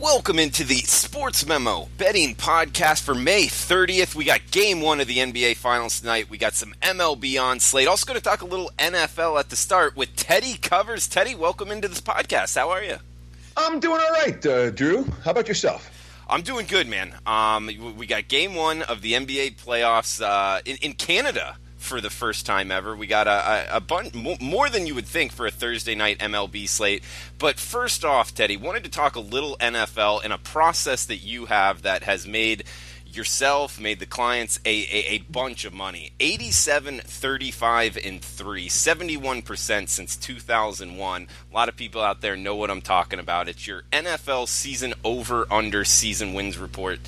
Welcome into the Sportsmemo betting podcast for May 30th. We got game one of the NBA Finals tonight. We got some MLB on slate. Also going to talk a little NFL at the start with Teddy Covers. Teddy, welcome into this podcast. How are you? I'm doing all right, Drew. How about yourself? I'm doing good, man. We got game one of the NBA playoffs in Canada for the first time ever. We got a bunch more than you would think for a Thursday night MLB slate. But first off, Teddy, wanted to talk a little NFL and a process that you have that has made yourself, made the clients a bunch of money. 87-35-3, 71% since 2001. A lot of people out there know what I'm talking about. It's your NFL season over-under season wins report.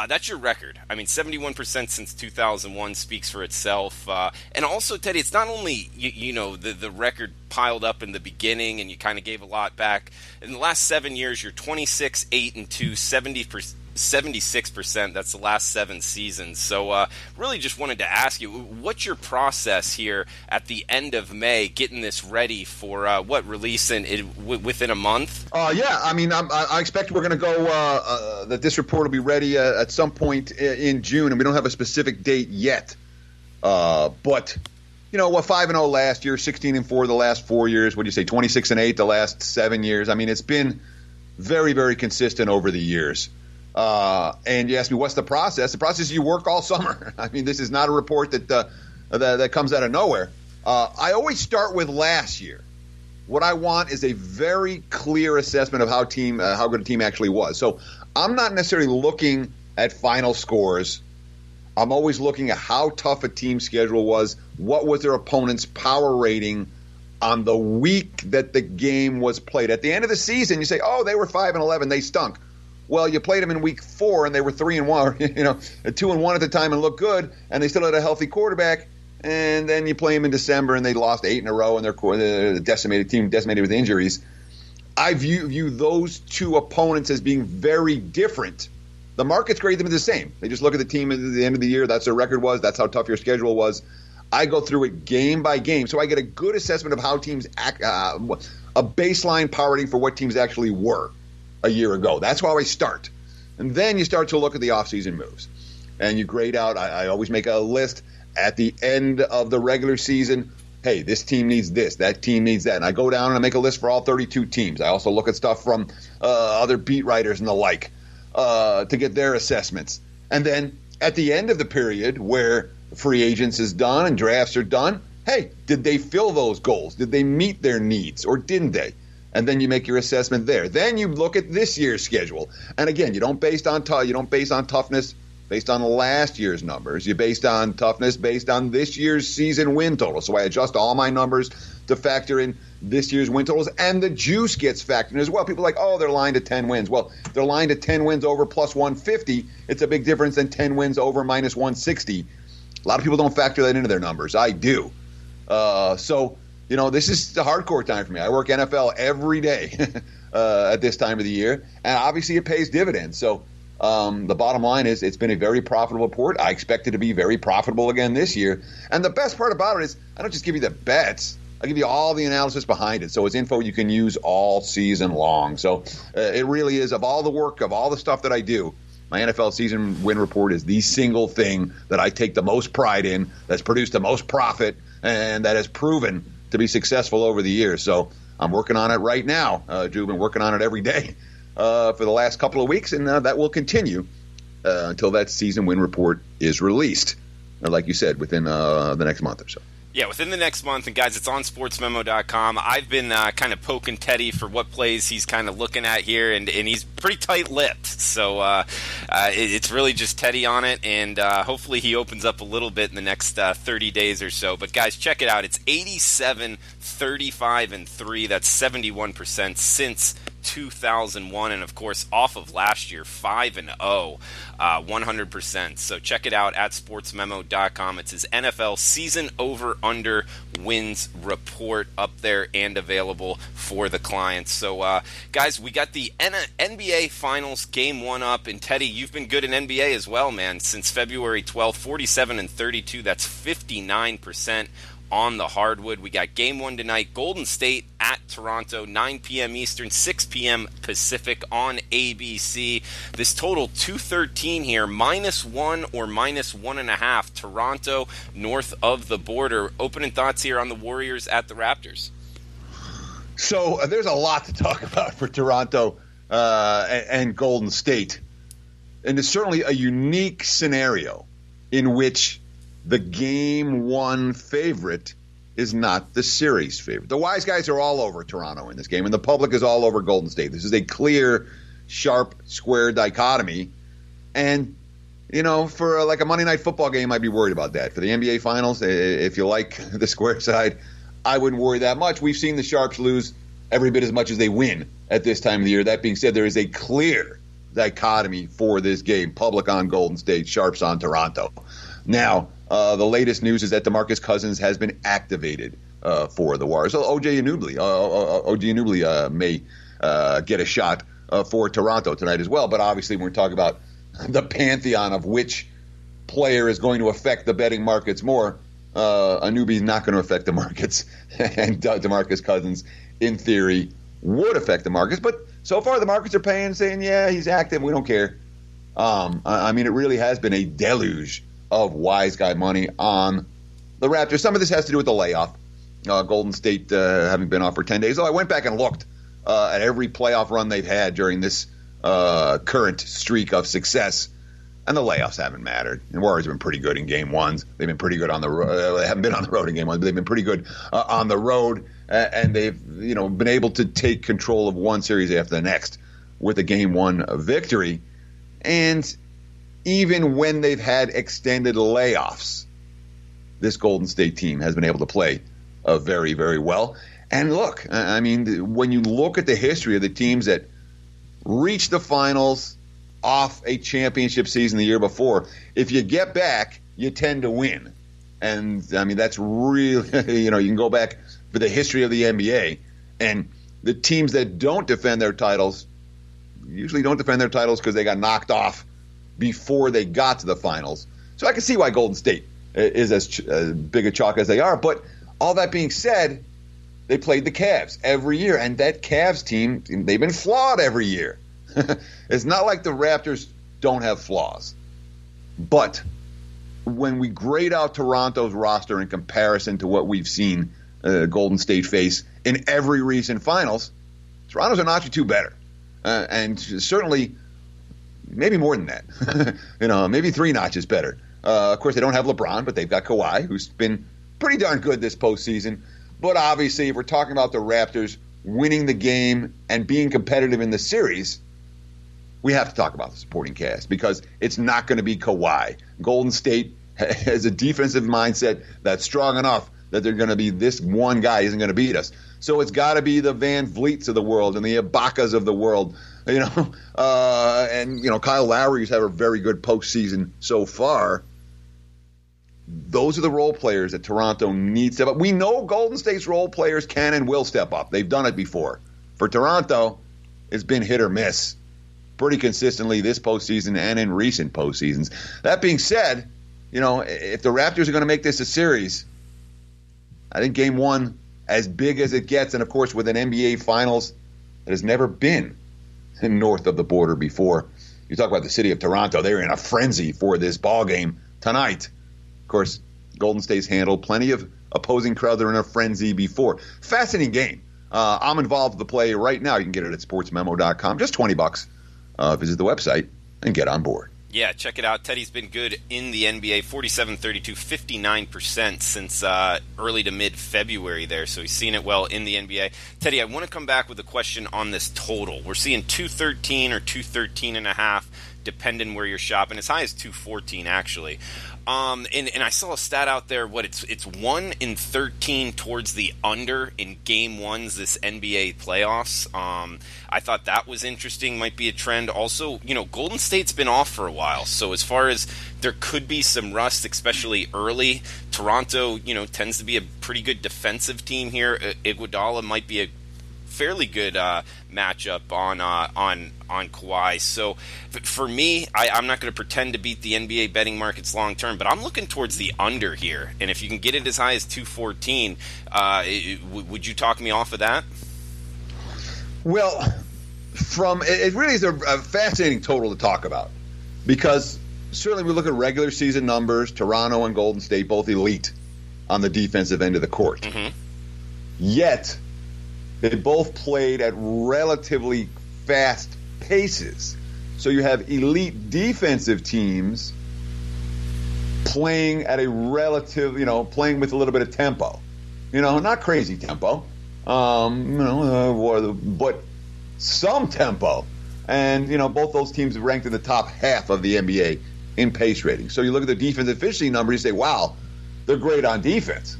That's your record. I mean, 71% since 2001 speaks for itself. And also, Teddy, it's not only, the record piled up in the beginning and you kind of gave a lot back. In the last 7 years, you're 26-8-2, 76%. That's the last 7 seasons. So really just wanted to ask you, what's your process here at the end of May, getting this ready for release within a month? I expect we're going to go that this report will be ready at some point in June, and we don't have a specific date yet. But we're 5-0 last year, 16-4 the last 4 years. What do you say, 26-8 the last 7 years? I mean, it's been very, very consistent over the years. And you ask me, what's the process? The process is you work all summer. I mean, this is not a report that comes out of nowhere. I always start with last year. What I want is a very clear assessment of how good a team actually was. So I'm not necessarily looking at final scores. I'm always looking at how tough a team's schedule was, what was their opponent's power rating on the week that the game was played. At the end of the season, you say, oh, they were 5-11, they stunk. Well, you played them in week 4 and they were 3-1, 2-1 at the time and looked good, and they still had a healthy quarterback. And then you play them in December and they lost 8 in a row and they're decimated with injuries. I view those two opponents as being very different. The markets grade them as the same. They just look at the team at the end of the year. That's their record was. That's how tough your schedule was. I go through it game by game, so I get a good assessment of how teams act, a baseline power rating for what teams actually were a year ago. That's how I start. And then you start to look at the offseason moves. And you grade out. I always make a list at the end of the regular season. Hey, this team needs this. That team needs that. And I go down and I make a list for all 32 teams. I also look at stuff from other beat writers and the like to get their assessments. And then at the end of the period where free agents is done and drafts are done, hey, did they fill those goals? Did they meet their needs or didn't they? And then you make your assessment there. Then you look at this year's schedule. And again, you don't base on toughness based on last year's numbers. You based on toughness based on this year's season win total. So I adjust all my numbers to factor in this year's win totals, and the juice gets factored in as well. People are like, oh, they're lined at 10 wins. Well, they're lined at 10 wins over plus 150. It's a big difference than 10 wins over minus 160. A lot of people don't factor that into their numbers. I do. This is the hardcore time for me. I work NFL every day at this time of the year, and obviously it pays dividends. So the bottom line is it's been a very profitable report. I expect it to be very profitable again this year. And the best part about it is I don't just give you the bets. I give you all the analysis behind it. So it's info you can use all season long. So it really is, of all the work, of all the stuff that I do, my NFL season win report is the single thing that I take the most pride in, that's produced the most profit, and that has proven to be successful over the years. So I'm working on it right now. Drew, been working on it every day for the last couple of weeks, and that will continue until that season win report is released, like you said, within the next month or so. Yeah, within the next month. And, guys, it's on sportsmemo.com. I've been kind of poking Teddy for what plays he's kind of looking at here, and he's pretty tight-lipped. So it's really just Teddy on it, and hopefully he opens up a little bit in the next 30 days or so. But, guys, check it out. It's 87-35-3. That's 71% since 2001, and of course off of last year 5-0, 100%. So check it out at sportsmemo.com. It's his NFL season over under wins report up there and available for the clients. So guys, we got the NBA Finals game 1 up, and Teddy, you've been good in NBA as well, man, since February 12th. 47-32. That's 59%. on the hardwood. We got game one tonight, Golden State at Toronto, 9 p.m. Eastern, 6 p.m. Pacific on ABC. This total 213 here, -1 or -1.5. Toronto north of the border. Opening thoughts here on the Warriors at the Raptors. So there's a lot to talk about for Toronto and Golden State. And it's certainly a unique scenario in which the game one favorite is not the series favorite. The wise guys are all over Toronto in this game, and the public is all over Golden State. This is a clear, sharp, square dichotomy. And, for like a Monday Night Football game, I'd be worried about that. For the NBA Finals, if you like the square side, I wouldn't worry that much. We've seen the Sharps lose every bit as much as they win at this time of the year. That being said, there is a clear dichotomy for this game. Public on Golden State, Sharps on Toronto. Now, the latest news is that DeMarcus Cousins has been activated for the Warriors. So OG Anunoby may get a shot for Toronto tonight as well. But obviously, when we're talking about the pantheon of which player is going to affect the betting markets more, Anunoby is not going to affect the markets. And DeMarcus Cousins, in theory, would affect the markets. But so far, the markets are paying, saying, yeah, he's active. We don't care. It really has been a deluge of wise guy money on the Raptors. Some of this has to do with the layoff. Golden State having been off for 10 days. So I went back and looked at every playoff run they've had during this current streak of success, and the layoffs haven't mattered. The Warriors have been pretty good in game ones. They've been pretty good on the road. They haven't been on the road in game ones, but they've been pretty good on the road, and they've been able to take control of one series after the next with a game one victory. And even when they've had extended layoffs, this Golden State team has been able to play very, very well. And look, when you look at the history of the teams that reach the finals off a championship season the year before, if you get back, you tend to win. And, that's really, you can go back for the history of the NBA, and the teams that don't defend their titles usually don't defend their titles because they got knocked off before they got to the finals. So I can see why Golden State is as big a chalk as they are. But all that being said, they played the Cavs every year. And that Cavs team, they've been flawed every year. It's not like the Raptors don't have flaws. But when we grade out Toronto's roster in comparison to what we've seen Golden State face in every recent finals, Toronto's a notch or two better. And certainly maybe more than that. Maybe 3 notches better. Of course, they don't have LeBron, but they've got Kawhi, who's been pretty darn good this postseason. But obviously, if we're talking about the Raptors winning the game and being competitive in the series, we have to talk about the supporting cast because it's not going to be Kawhi. Golden State has a defensive mindset that's strong enough that they're going to be this one guy isn't going to beat us. So it's got to be the Van Vliets of the world and the Ibakas of the world, and Kyle Lowry, who's had a very good postseason so far. Those are the role players that Toronto needs to step up. We know Golden State's role players can and will step up. They've done it before. For Toronto, it's been hit or miss pretty consistently this postseason and in recent postseasons. That being said, if the Raptors are going to make this a series, I think game one, as big as it gets, and of course with an NBA Finals that has never been north of the border before. You talk about the city of Toronto, they're in a frenzy for this ball game tonight. Of course, Golden State's handled plenty of opposing crowds that are in a frenzy before. Fascinating game. I'm involved with the play right now. You can get it at sportsmemo.com. Just $20. Visit the website and get on board. Yeah, check it out. Teddy's been good in the NBA, 47-32, 59% since early to mid-February there, so he's seen it well in the NBA. Teddy, I want to come back with a question on this total. We're seeing 213 or 213.5, depending where you're shopping, as high as 214 actually. And I saw a stat out there. It's 1 in 13 towards the under in game ones this NBA playoffs. I thought that was interesting. Might be a trend. Also, Golden State's been off for a while, so as far as there could be some rust, especially early. Toronto, tends to be a pretty good defensive team here. Iguodala might be a fairly good matchup on Kawhi. So for me, I'm not going to pretend to beat the NBA betting markets long term, but I'm looking towards the under here. And if you can get it as high as 214, would you talk me off of that? Well, it really is a fascinating total to talk about, because certainly we look at regular season numbers. Toronto and Golden State both elite on the defensive end of the court. Mm-hmm. Yet they both played at relatively fast paces. So you have elite defensive teams playing at a relative, playing with a little bit of tempo. Not crazy tempo, but some tempo. And, both those teams are ranked in the top half of the NBA in pace rating. So you look at the defensive efficiency number, you say, wow, they're great on defense.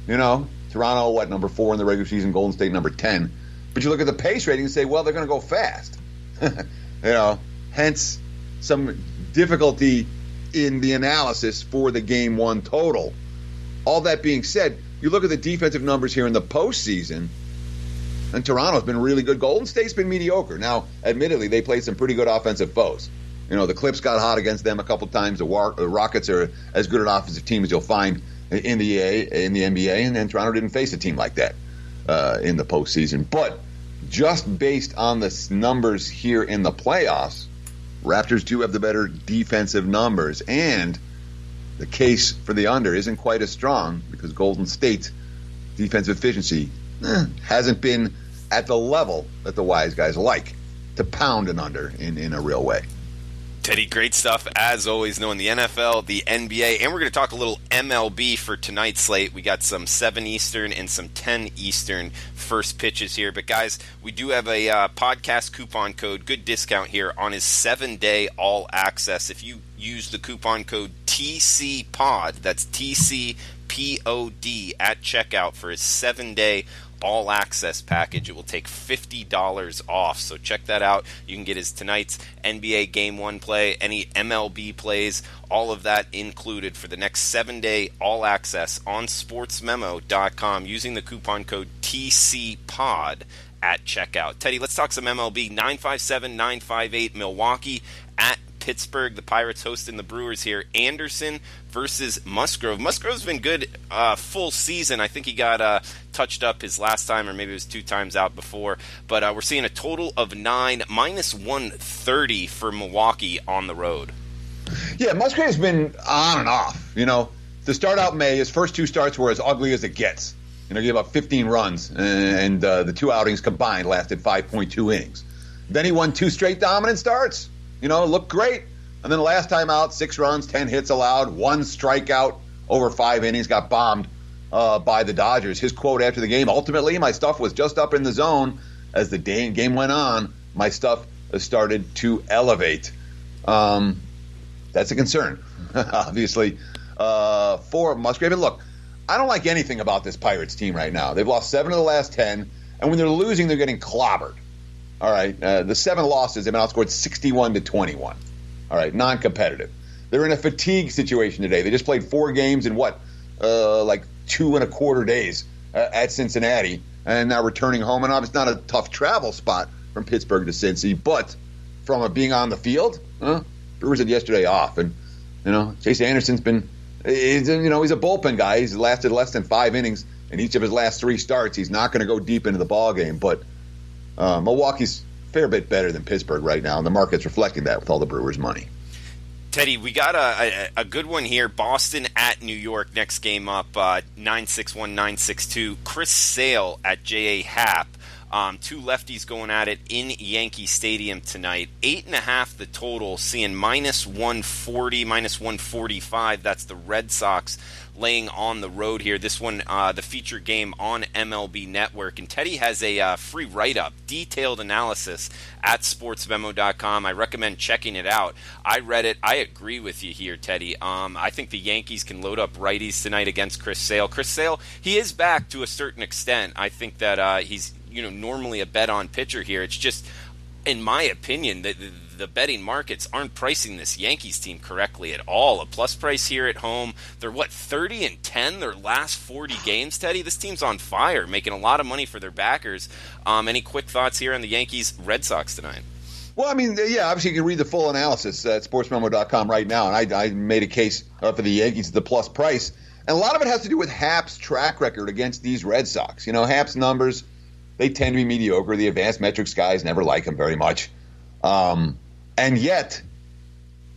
Toronto, number 4 in the regular season, Golden State, number 10. But you look at the pace rating and say, well, they're going to go fast. Hence some difficulty in the analysis for the game one total. All that being said, you look at the defensive numbers here in the postseason, and Toronto's been really good. Golden State's been mediocre. Now, admittedly, they played some pretty good offensive foes. The Clips got hot against them a couple times. The Rockets are as good an offensive team as you'll find in the NBA, and then Toronto didn't face a team like that in the postseason. But just based on the numbers here in the playoffs, Raptors do have the better defensive numbers, and the case for the under isn't quite as strong because Golden State's defensive efficiency hasn't been at the level that the wise guys like to pound an under in a real way. Teddy, great stuff as always, knowing the NFL, the NBA, and we're going to talk a little MLB for tonight's slate. We got some 7 Eastern and some 10 Eastern first pitches here. But guys, we do have a podcast coupon code, good discount here on his 7-day all access. If you use the coupon code TCPOD, that's TCPOD at checkout for his 7-day all access package, it will take $50 off. So check that out. You can get his tonight's NBA Game 1 play, any MLB plays, all of that included for the next 7-day all access on sportsmemo.com using the coupon code TCPOD at checkout. Teddy, let's talk some MLB. 957-958 Milwaukee at Pittsburgh. The Pirates hosting the Brewers here. Anderson versus Musgrove. Musgrove's been good full season. I think he got touched up his last time, or maybe it was 2 times out before. But we're seeing a total of 9, minus 130 for Milwaukee on the road. Yeah, Musgrave's been on and off. To start out May, his first 2 starts were as ugly as it gets. Gave up 15 runs, and the 2 outings combined lasted 5.2 innings. Then he won 2 straight dominant starts. Looked great. And then the last time out, 6 runs, 10 hits allowed, 1 strikeout over 5 innings, got bombed by the Dodgers. His quote after the game, ultimately, my stuff was just up in the zone. As the game went on, my stuff started to elevate. That's a concern, obviously, for Musgrave. And look, I don't like anything about this Pirates team right now. They've lost 7 of the last 10, and when they're losing, they're getting clobbered. All right, the 7 losses, they've been outscored 61-21. All right, non-competitive. They're in a fatigue situation today. They just played 4 games in 2 1/4 days at Cincinnati, and now returning home. And obviously not a tough travel spot from Pittsburgh to Cincy, but from being on the field, Brewers had yesterday off. And, Chase Anderson's been, he's a bullpen guy. He's lasted less than 5 innings in each of his last 3 starts. He's not going to go deep into the ballgame, but Milwaukee's a fair bit better than Pittsburgh right now, and the market's reflecting that with all the Brewers' money. Teddy, we got a good one here. Boston at New York, next game up, 961, 962. Chris Sale at J.A. Happ. 2 lefties going at it in Yankee Stadium tonight. 8.5 the total, seeing minus 140, minus 145. That's the Red Sox laying on the road here. This one, the feature game on MLB Network. And Teddy has a free write-up, detailed analysis at sportsmemo.com. I recommend checking it out. I read it. I agree with you here, Teddy. I think the Yankees can load up righties tonight against Chris Sale. Chris Sale, he is back to a certain extent. I think that he's normally a bet-on pitcher here. It's just in my opinion, the betting markets aren't pricing this Yankees team correctly at all. A plus price here at home. They're, 30-10 their last 40 games, Teddy? This team's on fire, making a lot of money for their backers. Any quick thoughts here on the Yankees-Red Sox tonight? Well, I mean, yeah, obviously you can read the full analysis at sportsmemo.com right now, and I made a case for the Yankees at the plus price. And a lot of it has to do with Hap's track record against these Red Sox. You know, Hap's numbers, they tend to be mediocre. The advanced metrics guys never like him very much. And yet,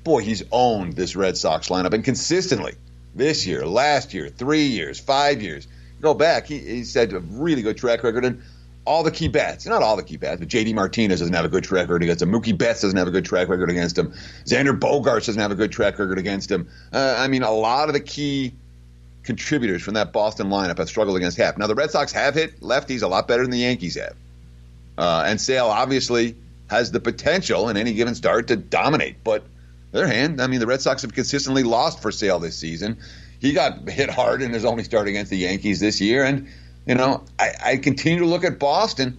boy, he's owned this Red Sox lineup. And consistently, this year, last year, 3 years, 5 years, go back, he's had a really good track record. And all the key bats, not all the key bats, but J.D. Martinez doesn't have a good track record against him. Mookie Betts doesn't have a good track record against him. Xander Bogaerts doesn't have a good track record against him. I mean, a lot of the key contributors from that Boston lineup have struggled against Hap. Now, the Red Sox have hit lefties a lot better than the Yankees have. And Sale obviously has the potential in any given start to dominate. But on the other hand, I mean, the Red Sox have consistently lost for Sale this season. He got hit hard in his only start against the Yankees this year. And, you know, I continue to look at Boston.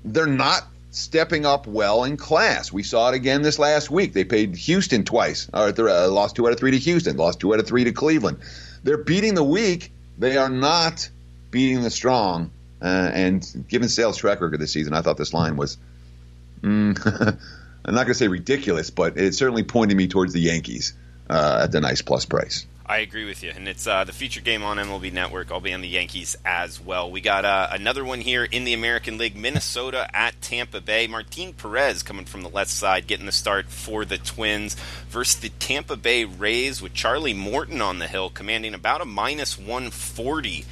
They're not stepping up well in class. We saw it again this last week. They played Houston twice. Lost 2 out of 3 to Houston. Lost 2 out of 3 to Cleveland. They're beating the weak. They are not beating the strong. And given Sale's track record this season, I thought this line was, I'm not going to say ridiculous, but it certainly pointed me towards the Yankees at the nice plus price. I agree with you, and it's the feature game on MLB Network. I'll be on the Yankees as well. We got another one here in the American League, Minnesota at Tampa Bay. Martin Perez coming from the left side, getting the start for the Twins versus the Tampa Bay Rays with Charlie Morton on the hill, commanding about a minus 140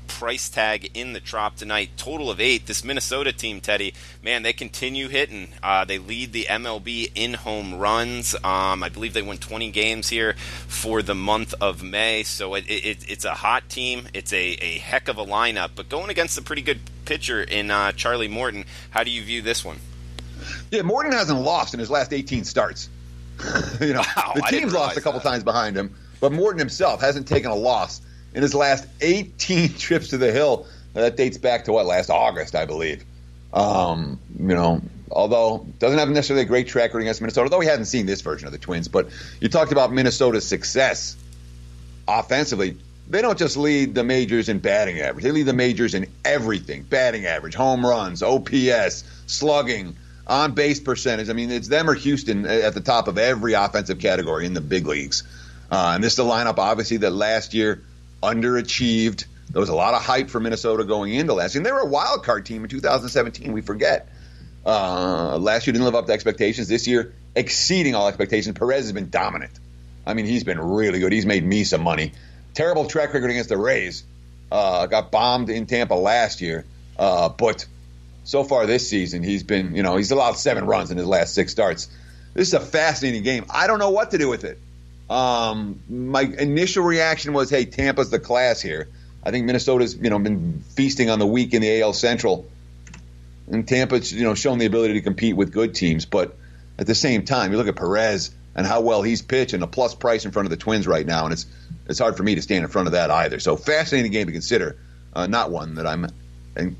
price tag in the Trop tonight. Total of 8. This Minnesota team, Teddy, man, they continue hitting. They lead the MLB in home runs. I believe they won 20 games here for the month of May. So it's a hot team. It's a heck of a lineup. But going against a pretty good pitcher in Charlie Morton, how do you view this one? Yeah, Morton hasn't lost in his last 18 starts. You know, wow, the team's lost a couple times behind him, but Morton himself hasn't taken a loss in his last 18 trips to the hill. That dates back to last August, I believe. You know, although doesn't have necessarily a great track record against Minnesota, though we hadn't seen this version of the Twins. But you talked about Minnesota's success offensively. They don't just lead the majors in batting average. They lead the majors in everything. Batting average, home runs, OPS, slugging, on-base percentage. I mean, it's them or Houston at the top of every offensive category in the big leagues. And this is a lineup, obviously, that last year underachieved. There was a lot of hype for Minnesota going into last year. And they were a wild card team in 2017. We forget. Last year didn't live up to expectations. This year, exceeding all expectations. Perez has been dominant. I mean, he's been really good. He's made me some money. Terrible track record against the Rays. Got bombed in Tampa last year. But so far this season, he's been, you know, he's allowed 7 runs in his last 6 starts. This is a fascinating game. I don't know what to do with it. My initial reaction was, hey, Tampa's the class here. I think Minnesota's, you know, been feasting on the weak in the AL Central. And Tampa's, you know, shown the ability to compete with good teams. But at the same time, you look at Perez and how well he's pitched and a plus price in front of the Twins right now, and it's hard for me to stand in front of that either. So fascinating game to consider. Not one that I'm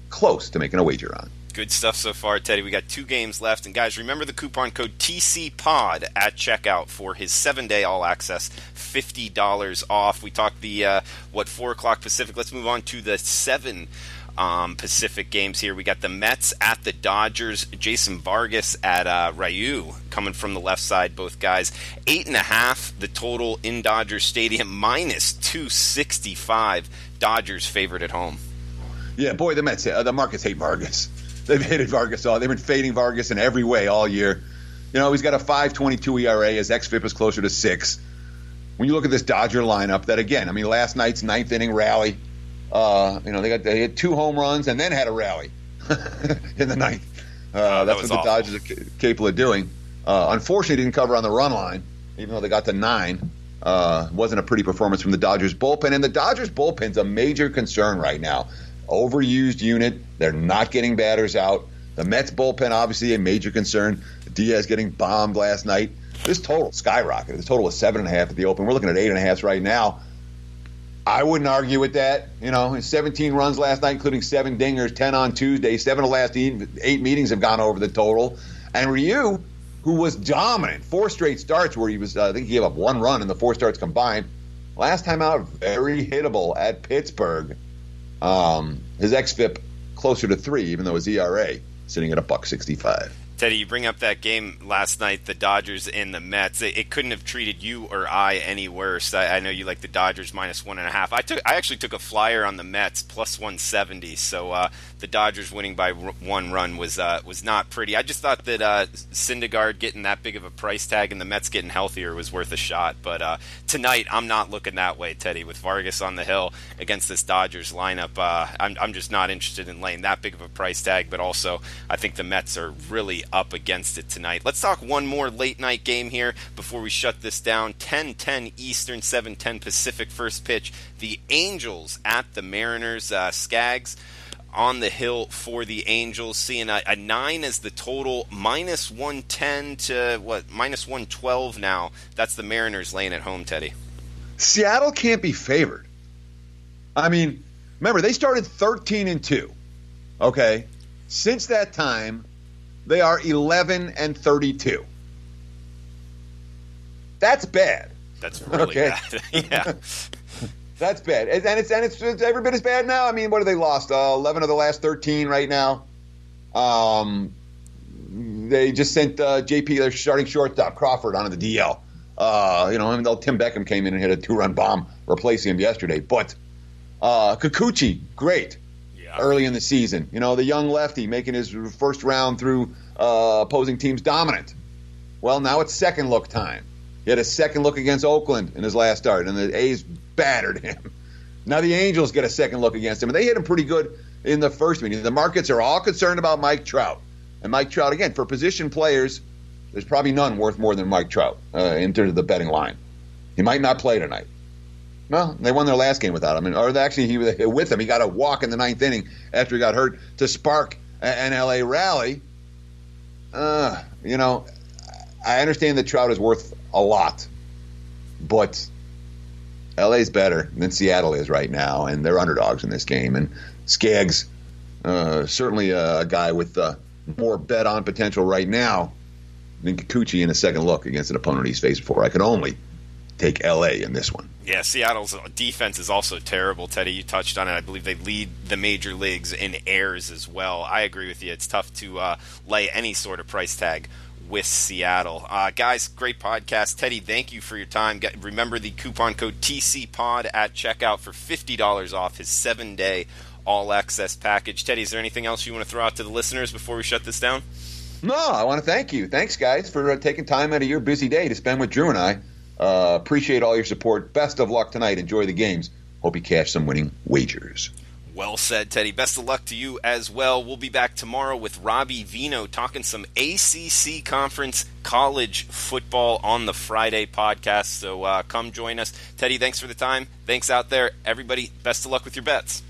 close to making a wager on. Good stuff so far, Teddy. We got 2 games left. And, guys, remember the coupon code TCPOD at checkout for his 7-day all-access $50 off. We talked the, 4 o'clock Pacific. Let's move on to the 7 Pacific games here. We got the Mets at the Dodgers. Jason Vargas at Ryu coming from the left side, both guys. 8.5 the total in Dodgers Stadium, minus 265. Dodgers favorite at home. Yeah, boy, the Mets, the markets hate Vargas. They've hated Vargas all. They've been fading Vargas in every way all year. You know, he's got a 5.22 ERA. His xFIP is closer to 6. When you look at this Dodger lineup, that again, I mean, last night's 9th inning rally. You know, they had 2 home runs and then had a rally in the 9th. That's what the Dodgers are capable of doing. Unfortunately, didn't cover on the run line, even though they got to 9. Wasn't a pretty performance from the Dodgers bullpen, and the Dodgers bullpen's a major concern right now. Overused unit. They're not getting batters out. The Mets bullpen, obviously, a major concern. Diaz getting bombed last night. This total skyrocketed. This total was 7.5 at the open. We're looking at 8.5 right now. I wouldn't argue with that. 17 runs last night, including 7 dingers, 10 on Tuesday. 7 of the last 8 meetings have gone over the total. And Ryu, who was dominant, 4 straight starts where he was, I think he gave up 1 run in the 4 starts combined. Last time out, very hittable at Pittsburgh. His xFIP closer to 3, even though his ERA sitting at $1.65. Teddy, you bring up that game last night, the Dodgers and the Mets. It couldn't have treated you or I any worse. I know you like the Dodgers minus 1.5. I actually took a flyer on the Mets plus 170. So the Dodgers winning by 1 run was not pretty. I just thought that Syndergaard getting that big of a price tag and the Mets getting healthier was worth a shot. But tonight, I'm not looking that way, Teddy. With Vargas on the hill against this Dodgers lineup, I'm just not interested in laying that big of a price tag. But also, I think the Mets are really up against it tonight. Let's talk one more late night game here before we shut this down. 10:10 Eastern, 7:10 Pacific first pitch. The Angels at the Mariners. Skaggs on the hill for the Angels, seeing a 9 as the total, minus 110 to minus 112 now. That's the Mariners laying at home, Teddy. Seattle can't be favored. I mean, remember, they started 13-2. Okay? Since that time, they are 11-32. That's bad. That's really bad. Yeah. That's bad. And it's every bit as bad now. I mean, what have they lost? 11 of the last 13 right now. They just sent JP, their starting shortstop, Crawford, onto the DL. Even though Tim Beckham came in and hit a 2-run bomb replacing him yesterday. But Kikuchi, great. Early in the season. The young lefty making his first round through opposing teams dominant. Well, now it's second look time. He had a second look against Oakland in his last start, and the A's battered him. Now the Angels get a second look against him, and they hit him pretty good in the first meeting. The markets are all concerned about Mike Trout. And Mike Trout, again, for position players, there's probably none worth more than Mike Trout in terms of the betting line. He might not play tonight. Well, they won their last game without him. With him. He got a walk in the 9th inning after he got hurt to spark an L.A. rally. I understand that Trout is worth a lot, but L.A.'s better than Seattle is right now, and they're underdogs in this game. And Skaggs, certainly a guy with more bet-on potential right now than Kikuchi in a second look against an opponent he's faced before. I can only take L.A. in this one. Yeah, Seattle's defense is also terrible, Teddy. You touched on it. I believe they lead the major leagues in errors as well. I agree with you. It's tough to lay any sort of price tag with Seattle. Guys, great podcast. Teddy, thank you for your time. Remember the coupon code TCPOD at checkout for $50 off his 7-day all-access package. Teddy, is there anything else you want to throw out to the listeners before we shut this down? No, I want to thank you. Thanks, guys, for taking time out of your busy day to spend with Drew and I. Appreciate all your support. Best of luck tonight. Enjoy the games. Hope you cash some winning wagers. Well said, Teddy. Best of luck to you as well. We'll be back tomorrow with Robbie Vino talking some ACC Conference college football on the Friday podcast. So come join us. Teddy, thanks for the time. Thanks out there. Everybody, best of luck with your bets.